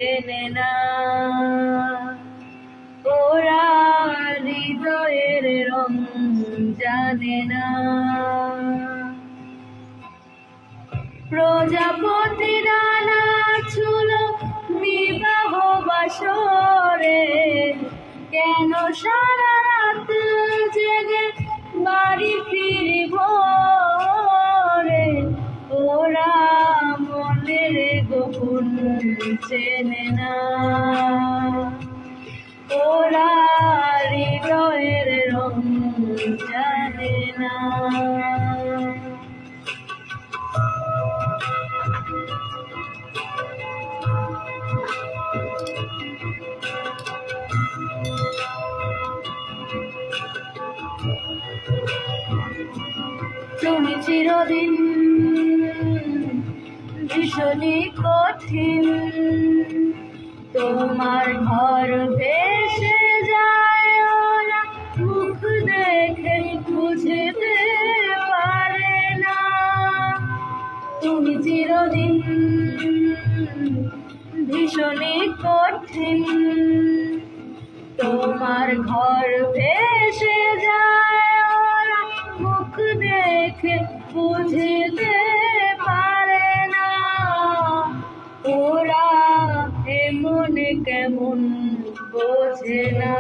চেনে না ওরা হৃদয়ের রং জানে না। প্রজাপতি ডানা ছিল বিবাহ বাসরে, কেন সারা রাত জেগে বাড়ি ফিরি ভোরে। ওরা মনের গোপন চেনে না, ওরা হৃদয়ের রং জানে না। তুমি চিরদিন ভীষণই কঠিন, তোমার ঘর ভেসে যায় ওরা মুখ দেখে বুঝতে পারে না। তুমি চিরদিন ভীষণই কঠিন, তোমার ঘর ভেসে যায় ওরা মুখ দেখে বুঝতে পারে না। ওরা এমন কেমন বোঝে না,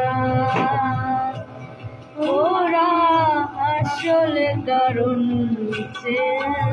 ওরা আসলে কারণ চেনে